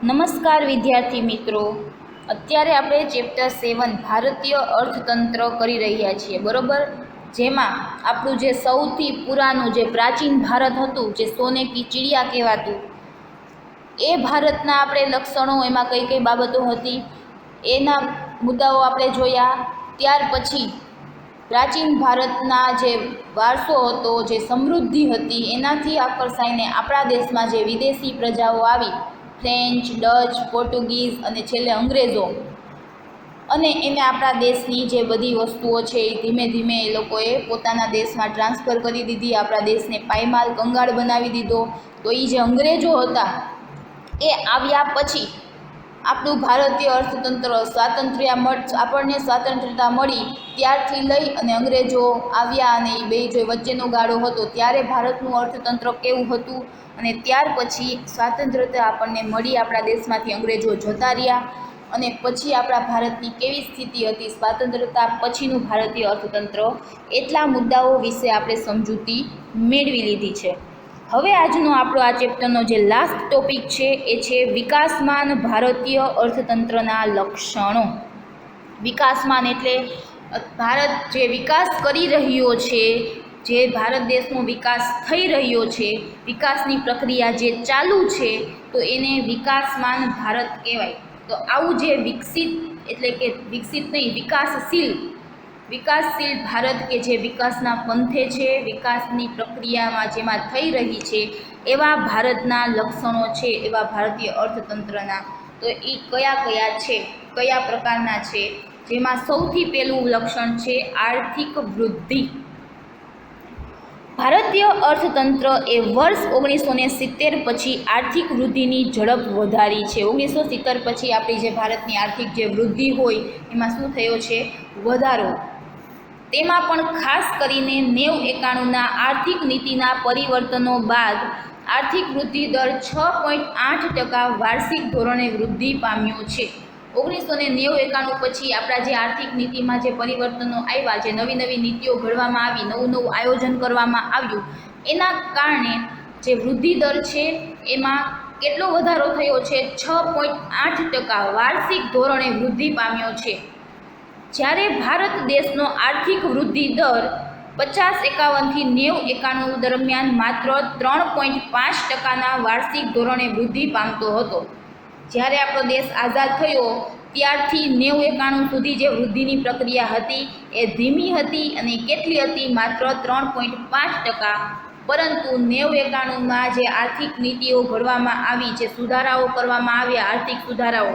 નમસ્કાર વિદ્યાર્થી મિત્રો, અત્યારે આપણે ચેપ્ટર 7 ભારતીય અર્થતંત્ર કરી રહ્યા છીએ, બરોબર? જેમાં આપણું જે સૌથી પુરાનું જે પ્રાચીન ભારત હતું, જે સોને કી ચિડિયા કહેવાતું, એ ભારતના આપણે લક્ષણો, એમાં કઈ કઈ બાબતો હતી એના મુદ્દાઓ આપણે જોયા. ત્યાર પછી પ્રાચીન ભારતના જે વારસો હતો, જે સમૃદ્ધિ હતી, એનાથી આકર્ષાઈને આપણા દેશમાં જે વિદેશી પ્રજાઓ આવી, ફ્રેન્ચ, ડચ, પોર્ટુગીઝ અને છેલ્લે અંગ્રેજો, અને એને આપણા દેશની જે બધી વસ્તુઓ છે એ ધીમે ધીમે એ લોકોએ પોતાના દેશમાં ટ્રાન્સફર કરી દીધી, આપણા દેશને પાયમાલ કંગાળ બનાવી દીધો. તો એ જે અંગ્રેજો હતા એ આવ્યા પછી આપણું ભારતીય અર્થતંત્ર આપણને સ્વાતંત્ર્યતા મળી ત્યારથી લઈ અને અંગ્રેજો આવ્યા અને એ બે જો વચ્ચેનો ગાળો હતો, ત્યારે ભારતનું અર્થતંત્ર કેવું હતું, અને ત્યાર પછી સ્વાતંત્ર્યતા આપણને મળી, આપણા દેશમાંથી અંગ્રેજો જતા રહ્યા, અને પછી આપણા ભારતની કેવી સ્થિતિ હતી સ્વાતંત્ર્યતા પછીનું ભારતીય અર્થતંત્ર, એટલા મુદ્દાઓ વિશે આપણે સમજૂતી મેળવી લીધી છે. હવે આજનો આપણો આ ચેપ્ટરનો જે લાસ્ટ ટોપિક છે એ છે વિકાસમાન ભારતીય અર્થતંત્રના લક્ષણો. વિકાસમાન એટલે ભારત જે વિકાસ કરી રહ્યો છે, જે ભારત દેશનો વિકાસ થઈ રહ્યો છે, વિકાસની પ્રક્રિયા જે ચાલુ છે, તો એને વિકાસમાન ભારત કહેવાય. તો આવું જે વિકસિત એટલે કે વિકસિત નહીં, વિકાસશીલ ભારત કે જે વિકાસના પંથે છે, વિકાસની પ્રક્રિયામાં જેમાં થઈ રહી છે, એવા ભારતના લક્ષણો છે, એવા ભારતીય અર્થતંત્રના. તો એ કયા કયા છે, કયા પ્રકારના છે? જેમાં સૌથી પહેલું લક્ષણ છે આર્થિક વૃદ્ધિ. ભારતીય અર્થતંત્ર એ વર્ષ 1970 પછી આર્થિક વૃદ્ધિની ઝડપ વધારી છે. 1970 પછી આપણી જે ભારતની આર્થિક જે વૃદ્ધિ હોય એમાં શું થયો છે? વધારો. તેમાં પણ ખાસ કરીને 1991ના આર્થિક નીતિના પરિવર્તનો બાદ આર્થિક વૃદ્ધિ દર 6.8% વાર્ષિક ધોરણે વૃદ્ધિ પામ્યો છે. 1991 પછી આપણા જે આર્થિક નીતિમાં જે પરિવર્તનો આવ્યા, જે નવી નવી નીતિઓ ઘડવામાં આવી, નવું આયોજન કરવામાં આવ્યું, એના કારણે જે વૃદ્ધિ દર છે એમાં કેટલો વધારો થયો છે? 6.8% વાર્ષિક ધોરણે વૃદ્ધિ પામ્યો છે. જ્યારે ભારત દેશનો આર્થિક વૃદ્ધિ દર 50-51 થી 90-91 દરમિયાન માત્ર 3.5%ના વાર્ષિક ધોરણે વૃદ્ધિ પામતો હતો. જ્યારે આપણો દેશ આઝાદ થયો ત્યારથી 90-91 સુધી જે વૃદ્ધિની પ્રક્રિયા હતી એ ધીમી હતી, અને કેટલી હતી? માત્ર 3.5%. પરંતુ 90-91માં જે આર્થિક નીતિઓ ઘડવામાં આવી, જે સુધારાઓ કરવામાં આવ્યા, આર્થિક સુધારાઓ,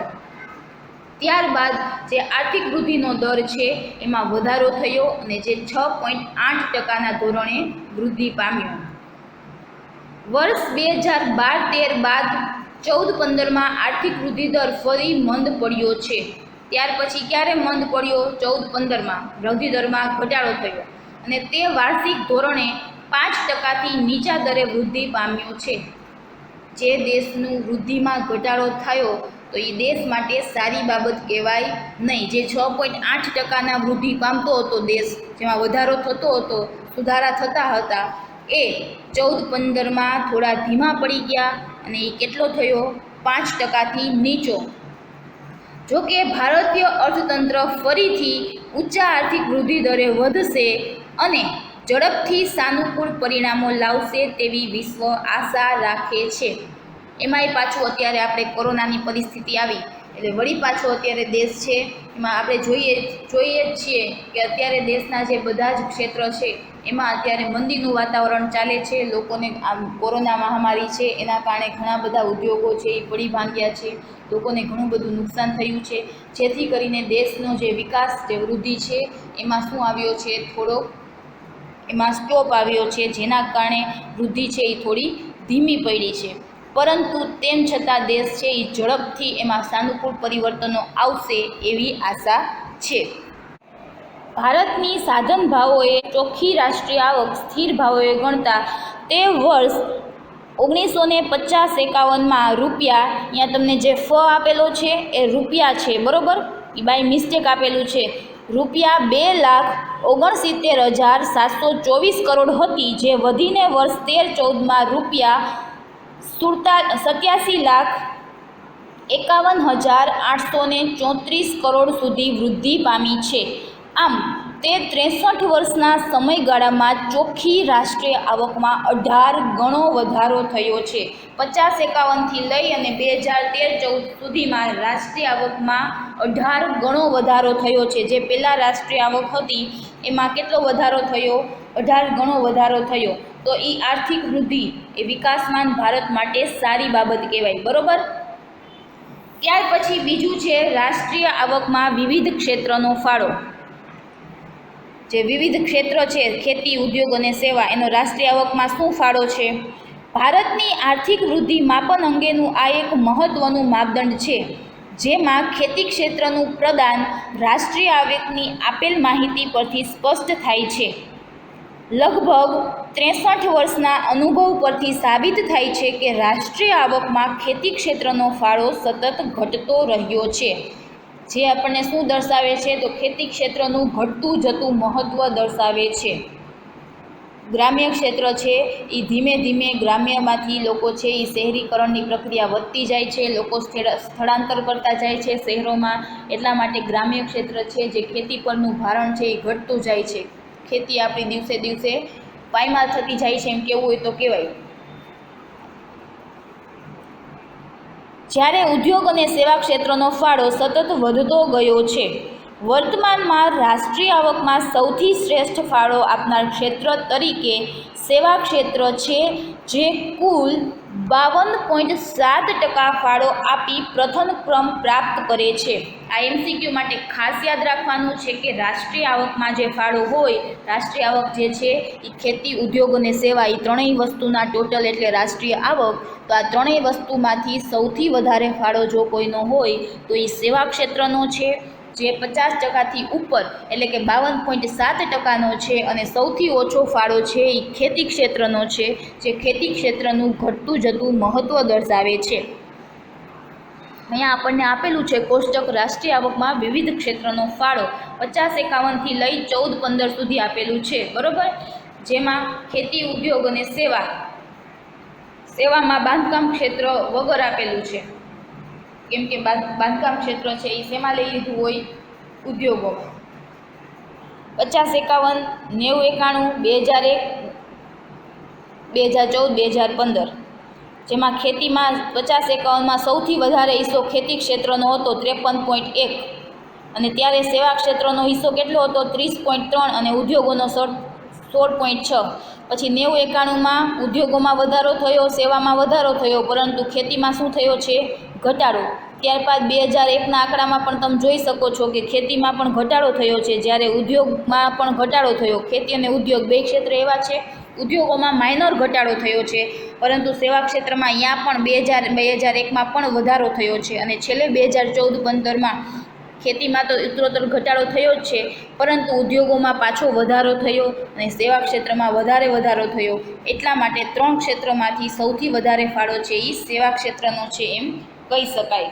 ત્યારબાદ જે આર્થિક વૃદ્ધિનો દર છે એમાં વધારો થયો અને જે 6.8%ના ધોરણે વૃદ્ધિ પામ્યો. વર્ષ 2012-13 બાદ 14-15માં આર્થિક વૃદ્ધિ દર ફરી મંદ પડ્યો છે. ત્યાર પછી ક્યારે મંદ પડ્યો? 14-15માં વૃદ્ધિ દરમાં ઘટાડો થયો અને તે વાર્ષિક ધોરણે 5%થી નીચા દરે વૃદ્ધિ પામ્યો છે. જે દેશનું વૃદ્ધિમાં ઘટાડો થયો તો એ દેશ માટે સારી બાબત કહેવાય નહીં. જે 6.8%ના વૃદ્ધિ પામતો હતો દેશ, જેમાં વધારો થતો હતો, સુધારા થતા હતા, એ 14-15માં થોડા ધીમા પડી ગયા અને એ કેટલો થયો? 5%થી નીચો. જોકે ભારતીય અર્થતંત્ર ફરીથી ઊંચા આર્થિક વૃદ્ધિ દરે વધશે અને ઝડપથી સાનુકૂળ પરિણામો લાવશે તેવી વિશ્વ આશા રાખે છે. એમાંય પાછું અત્યારે આપણે કોરોનાની પરિસ્થિતિ આવી એટલે વળી પાછો અત્યારે દેશ છે એમાં આપણે જોઈએ જ છીએ કે અત્યારે દેશના જે બધા જ ક્ષેત્ર છે એમાં અત્યારે મંદીનું વાતાવરણ ચાલે છે. લોકોને આ કોરોના મહામારી છે એના કારણે ઘણા બધા ઉદ્યોગો છે એ પડી ભાંગ્યા છે, લોકોને ઘણું બધું નુકસાન થયું છે, જેથી કરીને દેશનો જે વિકાસ, જે વૃદ્ધિ છે એમાં શું આવ્યો છે? થોડો એમાં સ્ટોપ આવ્યો છે, જેના કારણે વૃદ્ધિ છે એ થોડી ધીમી પડી છે. પરંતુ તેમ છતાં દેશ છે એ ઝડપથી એમાં સાનુકૂળ પરિવર્તનો આવશે એવી આશા છે. ભારતની સાધન ભાવોએ ચોખ્ખી રાષ્ટ્રીય આવક સ્થિર ભાવોએ ગણતા તે વર્ષ 1950-51માં રૂપિયા, અહીંયા તમને જે આપેલો છે એ રૂપિયા છે, બરોબર? એ બાય મિસ્ટેક આપેલું છે. રૂપિયા 2,69,724 કરોડ હતી, જે વધીને વર્ષ 13-14માં રૂપિયા 87,00,000 51,834 કરોડ સુધી વૃદ્ધિ પામી છે. આમ તે 63 વર્ષના સમયગાળામાં ચોખ્ખી રાષ્ટ્રીય આવકમાં 18 ગણો વધારો થયો છે. 50-51થી લઈ અને 2013-14 સુધીમાં રાષ્ટ્રીય આવકમાં 18 ગણો વધારો થયો છે. જે પહેલાં રાષ્ટ્રીય આવક હતી એમાં કેટલો વધારો થયો? 18 ગણો વધારો થયો. તો એ આર્થિક વૃદ્ધિ એ વિકાસમાન ભારત માટે સારી બાબત કહેવાય. બરોબર. ત્યાર પછી બીજું છે રાષ્ટ્રીય આવકમાં વિવિધ ક્ષેત્રનો ફાળો. જે વિવિધ ક્ષેત્ર છે ખેતી, ઉદ્યોગ અને સેવા, એનો રાષ્ટ્રીય આવકમાં શું ફાળો છે? ભારતની આર્થિક વૃદ્ધિ માપન અંગેનું આ એક મહત્વનું માપદંડ છે, જેમાં ખેતી ક્ષેત્રનું પ્રદાન રાષ્ટ્રીય આવકની આપેલ માહિતી પરથી સ્પષ્ટ થાય છે. લગભગ 63 વર્ષના અનુભવ પરથી સાબિત થાય છે કે રાષ્ટ્રીય આવકમાં ખેતી ક્ષેત્રનો ફાળો સતત ઘટતો રહ્યો છે. જે આપણને શું દર્શાવે છે? તો ખેતી ક્ષેત્રનું ઘટતું જતું મહત્ત્વ દર્શાવે છે. ગ્રામ્ય ક્ષેત્ર છે એ ધીમે ધીમે ગ્રામ્યમાંથી લોકો છે એ શહેરીકરણની પ્રક્રિયા વધતી જાય છે, લોકો સ્થળાંતર કરતા જાય છે શહેરોમાં. એટલા માટે ગ્રામ્ય ક્ષેત્ર છે જે ખેતી પરનું ભારણ છે એ ઘટતું જાય છે. ખેતી આપણી દિવસે દિવસે પાયમાલ થતી જાય છે એમ કહેવું હોય તો કહેવાય. જ્યારે ઉદ્યોગ અને સેવા ક્ષેત્રનો ફાળો સતત વધતો ગયો છે. વર્તમાનમાં રાષ્ટ્રીય આવકમાં સૌથી શ્રેષ્ઠ ફાળો આપનાર ક્ષેત્ર તરીકે સેવા ક્ષેત્ર છે, જે કુલ 52.7% ફાળો આપી પ્રથમ ક્રમ પ્રાપ્ત કરે છે. આ એમસીક્યુ માટે ખાસ યાદ રાખવાનું છે કે રાષ્ટ્રીય આવકમાં જે ફાળો હોય, રાષ્ટ્રીય આવક જે છે એ ખેતી, ઉદ્યોગ અને સેવા, એ ત્રણેય વસ્તુના ટોટલ એટલે રાષ્ટ્રીય આવક. તો આ ત્રણેય વસ્તુમાંથી સૌથી વધારે ફાળો જો કોઈનો હોય તો એ સેવા ક્ષેત્રનો છે, જે 50%થી ઉપર એટલે કે 52.7%નો છે. અને સૌથી ઓછો ફાળો છે એ ખેતી ક્ષેત્રનો છે, જે ખેતી ક્ષેત્રનું ઘટતું જતું મહત્ત્વ દર્શાવે છે. અહીંયા આપણને આપેલું છે કોષ્ટક રાષ્ટ્રીય આવકમાં વિવિધ ક્ષેત્રનો ફાળો 50-51થી લઈ 14-15 સુધી આપેલું છે. બરોબર. જેમાં ખેતી, ઉદ્યોગ અને સેવામાં બાંધકામ ક્ષેત્ર વગર આપેલું છે, કેમ કે બાંધકામ ક્ષેત્ર છે એ શેમાં લઈ લીધું હોય? ઉદ્યોગોમાં. 50-51, 90-91, 2001, 2014, 2015. જેમાં ખેતીમાં 50-51માં સૌથી વધારે હિસ્સો ખેતી ક્ષેત્રનો હતો 53.1, અને ત્યારે સેવા ક્ષેત્રનો હિસ્સો કેટલો હતો? 30.3, અને ઉદ્યોગોનો 16.6. પછી 90-91માં ઉદ્યોગોમાં વધારો થયો, સેવામાં વધારો થયો, પરંતુ ખેતીમાં શું થયો છે? ઘટાડો. ત્યારબાદ 2001ના આંકડામાં પણ તમે જોઈ શકો છો કે ખેતીમાં પણ ઘટાડો થયો છે, જ્યારે ઉદ્યોગમાં પણ ઘટાડો થયો. ખેતી અને ઉદ્યોગ બે ક્ષેત્ર એવા છે, ઉદ્યોગોમાં માઇનોર ઘટાડો થયો છે, પરંતુ સેવા ક્ષેત્રમાં અહીંયા પણ 2001માં પણ વધારો થયો છે. અને છેલ્લે 2014-15માં ખેતીમાં તો ઉત્તરોત્તર ઘટાડો થયો જ છે, પરંતુ ઉદ્યોગોમાં પાછો વધારો થયો અને સેવા ક્ષેત્રમાં વધારો થયો. એટલા માટે ત્રણ ક્ષેત્રમાંથી સૌથી વધારે ફાળો છે એ સેવા ક્ષેત્રનો છે એમ કહી શકાય.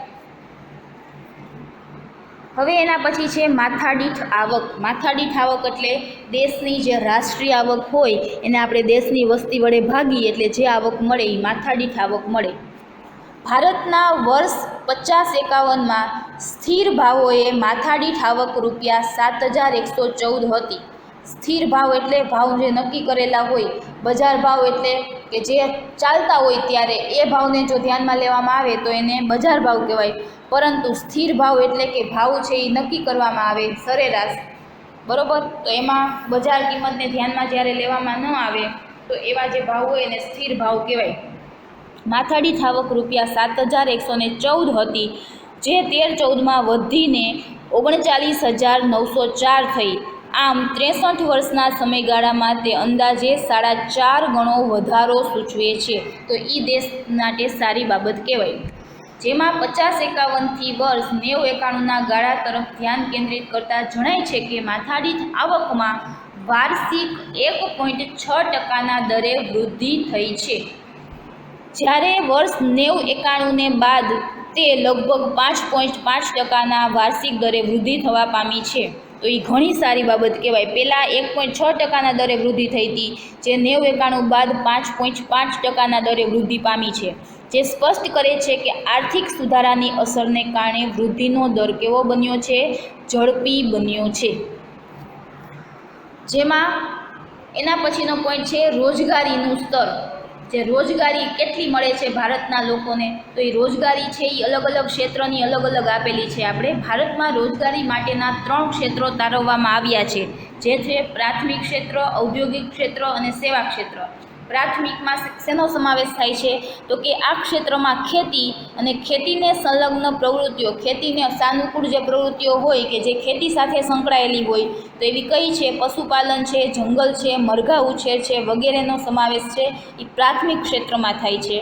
હવે એના પછી છે માથાદીઠ આવક. માથાદીઠ આવક એટલે દેશની જે રાષ્ટ્રીય આવક હોય એને આપણે દેશની વસ્તી વડે ભાગીએ એટલે જે આવક મળે એ માથાદીઠ આવક મળે. ભારતના વર્ષ 50-51માં સ્થિર ભાવોએ માથાદીઠ આવક ₹7,114 હતી. સ્થિર ભાવ એટલે ભાવ જે નક્કી કરેલા હોય, બજાર ભાવ એટલે કે જે ચાલતા હોય ત્યારે એ ભાવને જો ધ્યાનમાં લેવામાં આવે તો એને બજાર ભાવ કહેવાય. પરંતુ સ્થિર ભાવ એટલે કે ભાવ છે એ નક્કી કરવામાં આવે સરેરાશ. બરોબર. તો એમાં બજાર કિંમતને ધ્યાનમાં જ્યારે લેવામાં ન આવે તો એવા જે ભાવ હોય એને સ્થિર ભાવ કહેવાય. માથાદીઠ આવક ₹7,114 હતી, જે 13-14માં વધીને 39,904 થઈ. આમ 63 વર્ષના સમયગાળામાં તે અંદાજે 4.5 ગણો વધારો સૂચવે છે. તો એ દેશ માટે સારી બાબત કહેવાય. જેમાં 50-51થી વર્ષ 90-91ના ગાળા તરફ ધ્યાન કેન્દ્રિત કરતાં જણાય છે કે માથાદીઠ આવકમાં વાર્ષિક 1.6%ના દરે વૃદ્ધિ થઈ છે, જ્યારે વર્ષ 90-91ને બાદ તે લગભગ 5.5%ના વાર્ષિક દરે વૃદ્ધિ થવા પામી છે. તો એ ઘણી સારી બાબત કહેવાય. પહેલાં 1.6%ના દરે વૃદ્ધિ થઈ હતી, જે 90-91 બાદ 5.5%ના દરે વૃદ્ધિ પામી છે. જે સ્પષ્ટ કરે છે કે આર્થિક સુધારાની અસરને કારણે વૃદ્ધિનો દર કેવો બન્યો છે? ઝડપી બન્યો છે. જેમાં એના પછીનો પોઈન્ટ છે રોજગારીનું સ્તર. જે રોજગારી કેટલી મળે છે ભારતના લોકોને, તો એ રોજગારી છે એ અલગ અલગ ક્ષેત્રની અલગ અલગ આપેલી છે. આપણે ભારતમાં રોજગારી માટેના 3 ક્ષેત્રો તારવવામાં આવ્યા છે, જે છે પ્રાથમિક ક્ષેત્ર, ઔદ્યોગિક ક્ષેત્ર અને સેવા ક્ષેત્ર. પ્રાથમિકમાં શેનો સમાવેશ થાય છે? તો કે આ ક્ષેત્રમાં ખેતી અને ખેતીને સંલગ્ન પ્રવૃત્તિઓ, ખેતીને સાનુકૂળ જે પ્રવૃત્તિઓ હોય કે જે ખેતી સાથે સંકળાયેલી હોય, તો એવી કઈ છે? પશુપાલન છે, જંગલ છે, મરઘા ઉછેર છે વગેરેનો સમાવેશ છે એ પ્રાથમિક ક્ષેત્રમાં થાય છે.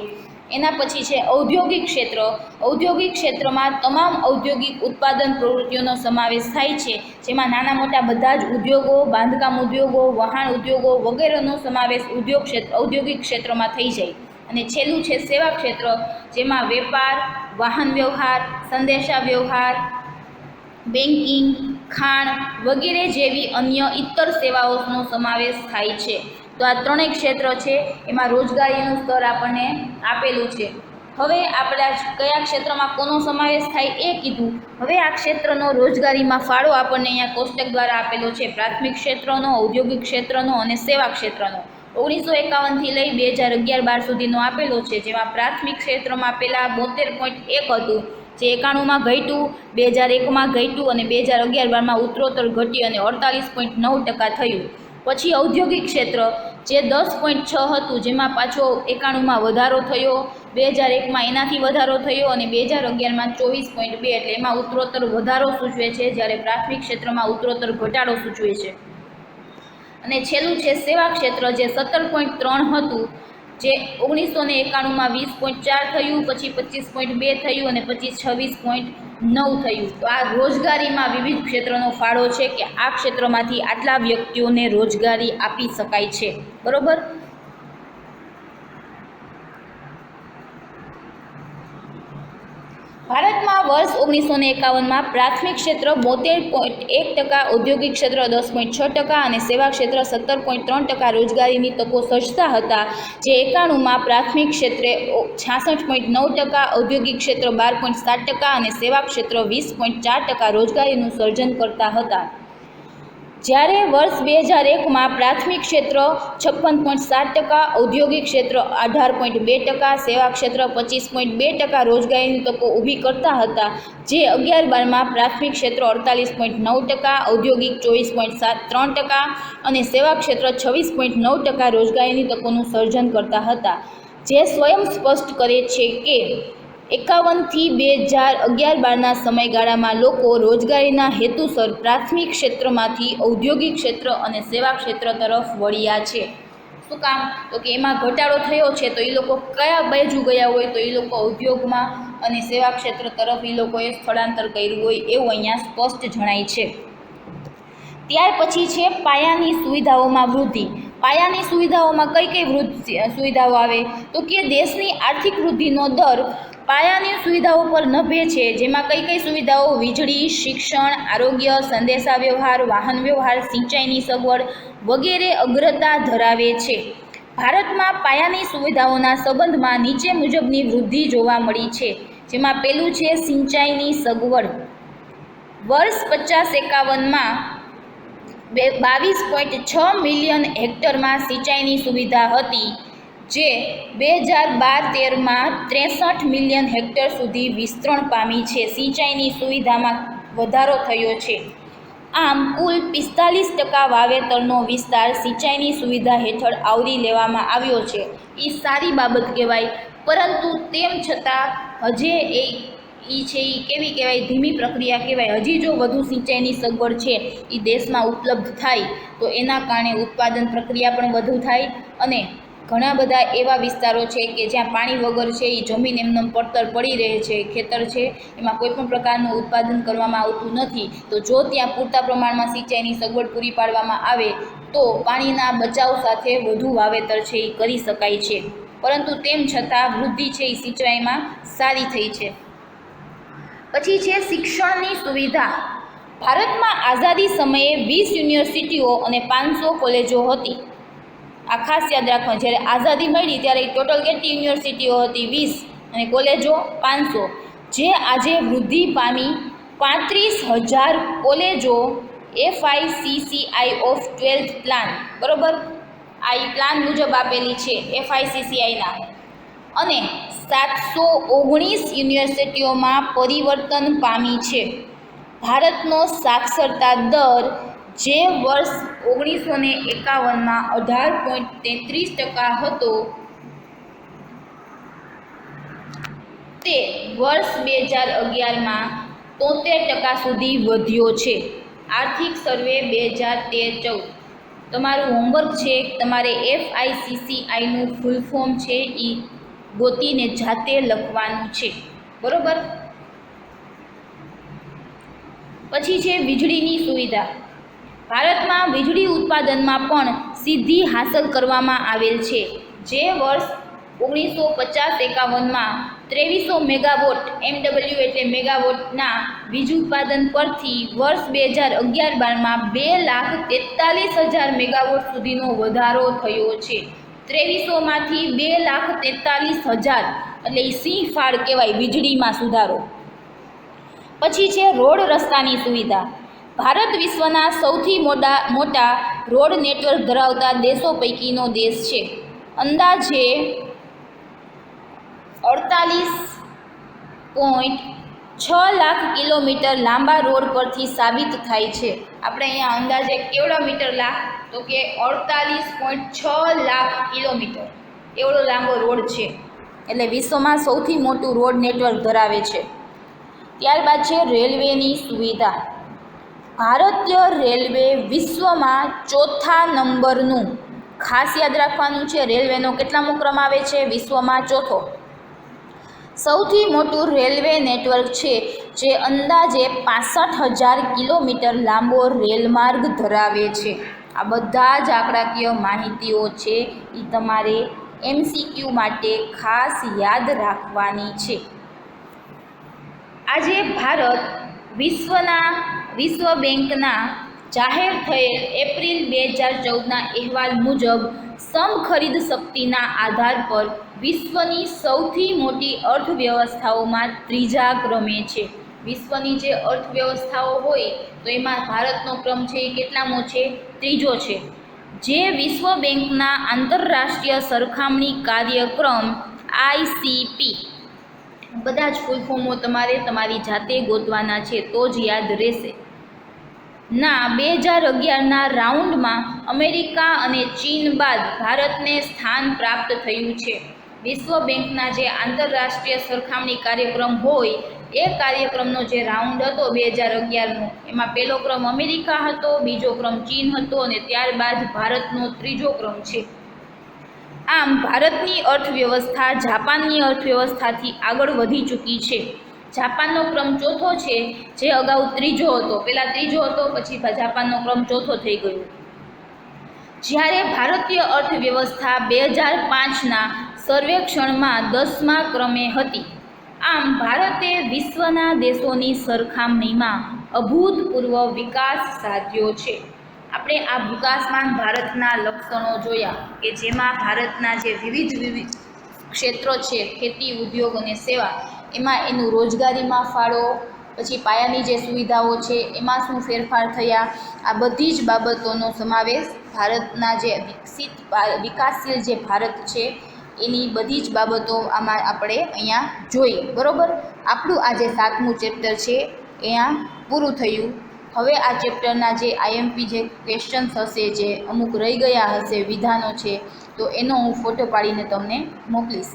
એના પછી છે ઔદ્યોગિક ક્ષેત્ર. ઔદ્યોગિક ક્ષેત્રમાં તમામ ઔદ્યોગિક ઉત્પાદન પ્રવૃત્તિઓનો સમાવેશ થાય છે, જેમાં નાના મોટા બધા જ ઉદ્યોગો, બાંધકામ ઉદ્યોગો, વહાણ ઉદ્યોગો વગેરેનો સમાવેશ ઔદ્યોગિક ક્ષેત્રમાં થઈ જાય. અને છેલ્લું છે સેવા ક્ષેત્ર, જેમાં વેપાર, વાહન વ્યવહાર, સંદેશા વ્યવહાર, બેન્કિંગ, ખાણ વગેરે જેવી અન્ય ઇતર સેવાઓનો સમાવેશ થાય છે. તો આ 3 ક્ષેત્ર છે, એમાં રોજગારીનું સ્તર આપણને આપેલું છે. હવે આપણે કયા ક્ષેત્રમાં કોનો સમાવેશ થાય એ કીધું. હવે આ ક્ષેત્રનો રોજગારીમાં ફાળો આપણને અહીંયા કોષ્ટક દ્વારા આપેલો છે. પ્રાથમિક ક્ષેત્રનો, ઔદ્યોગિક ક્ષેત્રનો અને સેવા ક્ષેત્રનો 1951થી લઈ 2011-12 સુધીનો આપેલો છે. જેમાં પ્રાથમિક ક્ષેત્રમાં પહેલાં 72.1 હતું, જે 91માં ઘટ્યું, 2001માં ઘટ્યું અને 2011-12માં ઉત્તરોત્તર ઘટી અને 48.9% થયું. પછી ઔદ્યોગિક ક્ષેત્ર જે 10.6 હતું, જેમાં પાછો 91માં વધારો થયો, 2001માં એનાથી વધારો થયો અને 2011માં 24.2, એટલે એમાં ઉત્તરોત્તર વધારો સૂચવે છે, જ્યારે પ્રાથમિક ક્ષેત્રમાં ઉત્તરોત્તર ઘટાડો સૂચવે છે. અને છેલ્લું છે સેવા ક્ષેત્ર, જે 17.3 હતું, જે 1991માં 20.4 થયું, પછી 25.2 થયું અને પછી 26.9 થયું. તો આ રોજગારીમાં વિવિધ ક્ષેત્રનો ફાળો છે કે આ ક્ષેત્રમાંથી આટલા વ્યક્તિઓને રોજગારી આપી શકાય છે. બરોબર. ભારતમાં વર્ષ 1951માં પ્રાથમિક ક્ષેત્ર 72.1%, ઔદ્યોગિક ક્ષેત્ર 10.6% અને સેવા ક્ષેત્ર 17.3% રોજગારીની તકો સર્જતા હતા. જે 91માં પ્રાથમિક ક્ષેત્રે 66.9%, ઔદ્યોગિક ક્ષેત્ર 12.7% અને સેવા ક્ષેત્ર 20.4% રોજગારીનું સર્જન કરતા હતા. જ્યારે વર્ષ 2001માં પ્રાથમિક ક્ષેત્ર 56.7%, ઔદ્યોગિક ક્ષેત્ર 18.2%, સેવા ક્ષેત્ર 25.2% રોજગારીની તકો ઊભી કરતા હતા. જે 11-12માં પ્રાથમિક ક્ષેત્ર 48.9%, ઔદ્યોગિક 24.3% અને સેવા ક્ષેત્ર 26.9% રોજગારીની તકોનું સર્જન કરતા હતા. જે સ્વયં સ્પષ્ટ કરે છે કે 51થી 2011-12ના સમયગાળામાં લોકો રોજગારીના હેતુસર પ્રાથમિક ક્ષેત્રમાંથી ઔદ્યોગિક ક્ષેત્ર અને સેવા ક્ષેત્ર તરફ વળ્યા છે. શું કામ? તો કે એમાં ઘટાડો થયો છે, તો એ લોકો કયા બાજુ ગયા હોય? તો એ લોકો ઔદ્યોગમાં અને સેવા ક્ષેત્ર તરફ એ લોકોએ સ્થળાંતર કર્યું હોય એવું અહીંયા સ્પષ્ટ જણાય છે. ત્યાર પછી છે પાયાની સુવિધાઓમાં વૃદ્ધિ. પાયાની સુવિધાઓમાં કઈ કઈ સુવિધાઓ આવે? તો કે દેશની આર્થિક વૃદ્ધિનો દર પાયાની સુવિધાઓ પર નભે છે. જેમાં કઈ કઈ સુવિધાઓ? વીજળી, શિક્ષણ, આરોગ્ય, સંદેશા વ્યવહાર, વાહન વ્યવહાર, સિંચાઈની સગવડ વગેરે અગ્રતા ધરાવે છે. ભારતમાં પાયાની સુવિધાઓના સંબંધમાં નીચે મુજબની વૃદ્ધિ જોવા મળી છે. જેમાં પહેલું છે સિંચાઈની સગવડ. વર્ષ 50-51માં 22.6 મિલિયન હેક્ટરમાં સિંચાઈની સુવિધા હતી, જે 2012-13માં 63 મિલિયન હેક્ટર સુધી વિસ્તરણ પામી છે. સિંચાઈની સુવિધામાં વધારો થયો છે. આમ કુલ 45% વાવેતરનો વિસ્તાર સિંચાઈની સુવિધા હેઠળ આવરી લેવામાં આવ્યો છે. એ સારી બાબત કહેવાય, પરંતુ તેમ છતાં હજે એ કેવી કહેવાય? ધીમી પ્રક્રિયા કહેવાય. હજી જો વધુ સિંચાઈની સગવડ છે એ દેશમાં ઉપલબ્ધ થાય તો એના કારણે ઉત્પાદન પ્રક્રિયા પણ વધુ થાય. અને ઘણા બધા એવા વિસ્તારો છે કે જ્યાં પાણી વગર છે એ જમીન એમને પડતર પડી રહે છે, ખેતર છે, એમાં કોઈ પણ પ્રકારનું ઉત્પાદન કરવામાં આવતું નથી. તો જો ત્યાં પૂરતા પ્રમાણમાં સિંચાઈની સગવડ પૂરી પાડવામાં આવે તો પાણીના બચાવ સાથે વધુ વાવેતર છે એ કરી શકાય છે. પરંતુ તેમ છતાં વૃદ્ધિ છે એ સિંચાઈમાં સારી થઈ છે. પછી છે શિક્ષણની સુવિધા. ભારતમાં આઝાદી સમયે 20 યુનિવર્સિટીઓ અને 500 કોલેજો હતી. આ ખાસ યાદ રાખવાનું. જ્યારે આઝાદી મળી ત્યારે ટોટલ કેટલી યુનિવર્સિટીઓ હતી? 20. અને કોલેજો 500, જે આજે વૃદ્ધિ પામી 35,000 કોલેજો FICCI ઓફ 12th પ્લાન, બરાબર, આ પ્લાન મુજબ આપેલી છે FICCIના, અને 719 યુનિવર્સિટીઓમાં પરિવર્તન પામી છે. ભારતનો સાક્ષરતા દર જે વર્ષ 1951માં 18.33% હતો તે વર્ષ 2011માં 73% સુધી વધ્યો છે. આર્થિક સર્વે 2013-14. તમારું હોમવર્ક છે, તમારે FICCIનું ફૂલ ફોર્મ છે એ ગોતીને જાતે લખવાનું છે, બરોબર. પછી છે વીજળીની સુવિધા. ભારતમાં વીજળી ઉત્પાદનમાં પણ સિદ્ધિ હાંસલ કરવામાં આવેલ છે, જે વર્ષ 1950-51માં 2300 મેગાવોટ MW એટલે મેગાવોટના વીજ ઉત્પાદન પરથી વર્ષ 2011-12માં 2,43,000 મેગાવોટ સુધીનો વધારો થયો છે. 2300માંથી 2,43,000 એટલે સિંહ ફાળ કહેવાય વીજળીમાં સુધારો. પછી છે રોડ રસ્તાની સુવિધા. ભારત વિશ્વના સૌથી મોટા રોડ નેટવર્ક ધરાવતા દેશો પૈકીનો દેશ છે. અંદાજે 48.6 લાખ કિલોમીટર લાંબા રોડ પરથી સાબિત થાય છે. આપણે અહીંયા અંદાજે કેવડા મીટર લાખ, તો કે 48.6 લાખ કિલોમીટર એવડો લાંબો રોડ છે, એટલે વિશ્વમાં સૌથી મોટું રોડ નેટવર્ક ધરાવે છે. ત્યારબાદ છે રેલવેની સુવિધા. ભારતીય રેલવે વિશ્વમાં 4થા નંબરનું, ખાસ યાદ રાખવાનું છે, રેલવેનો કેટલામો ક્રમ આવે છે? વિશ્વમાં 4થો. સૌથી મોટું રેલવે નેટવર્ક છે, જે અંદાજે 65,000 કિલોમીટર લાંબો રેલમાર્ગ ધરાવે છે. આ બધા જ આંકડાકીય માહિતીઓ છે એ તમારે MCQ માટે ખાસ યાદ રાખવાની છે. આજે ભારત વિશ્વ બેંકના જાહેર થયેલ એપ્રિલ 2014ના અહેવાલ મુજબ સમખરીદ શક્તિના આધાર પર વિશ્વની સૌથી મોટી અર્થવ્યવસ્થાઓમાં 3જા ક્રમે છે. વિશ્વની જે અર્થવ્યવસ્થાઓ હોય તો એમાં ભારતનો ક્રમ છે એ કેટલામો છે? 3જો છે. જે વિશ્વ બેંકના આંતરરાષ્ટ્રીય સરખામણી કાર્યક્રમ ICP, બધા જ ફૂલ ફોર્મો તમારે તમારી જાતે ગોતવાના છે તો જ યાદ રહેશે. ના 2011ના રાઉન્ડમાં અમેરિકા અને ચીન બાદ ભારતને સ્થાન પ્રાપ્ત થયું છે. વિશ્વ બેંકના જે આંતરરાષ્ટ્રીય સરખામણી કાર્યક્રમ હોય એ કાર્યક્રમનો જે રાઉન્ડ હતો 2011નો, એમાં પહેલો ક્રમ અમેરિકા હતો, બીજો ક્રમ ચીન હતો અને ત્યારબાદ ભારતનો 3જો ક્રમ છે. આમ ભારતની અર્થવ્યવસ્થા જાપાનની અર્થવ્યવસ્થાથી આગળ વધી ચૂકી છે. જાપાનનો ક્રમ 4થો છે, જે અગાઉ 3જો હતો. પહેલાં 3જો હતો, પછી જાપાનનો ક્રમ 4થો થઈ ગયો. જ્યારે ભારતીય અર્થવ્યવસ્થા 2005ના સર્વેક્ષણમાં 10મા ક્રમે હતી. આમ ભારતે વિશ્વના દેશોની સરખામણીમાં અભૂતપૂર્વ વિકાસ સાધ્યો છે. આપણે આ વિકાસમાન ભારતના લક્ષણો જોયા કે જેમાં ભારતના જે વિવિધ ક્ષેત્રો છે, ખેતી, ઉદ્યોગ અને સેવા, એમાં એનું રોજગારીમાં ફાળો, પછી પાયાની જે સુવિધાઓ છે એમાં શું ફેરફાર થયા, આ બધી જ બાબતોનો સમાવેશ ભારતના જે વિકાસશીલ જે ભારત છે એની બધી જ બાબતો આમાં આપણે અહીંયા જોઈએ, બરાબર. આપણું આ જે 7મું ચેપ્ટર છે અહીંયા પૂરું થયું. હવે આ ચેપ્ટરના જે IMP જે ક્વેશ્ચન્સ હશે, જે અમુક રહી ગયા હશે, વિધાનો છે, તો એનો હું ફોટો પાડીને તમને મોકલીશ.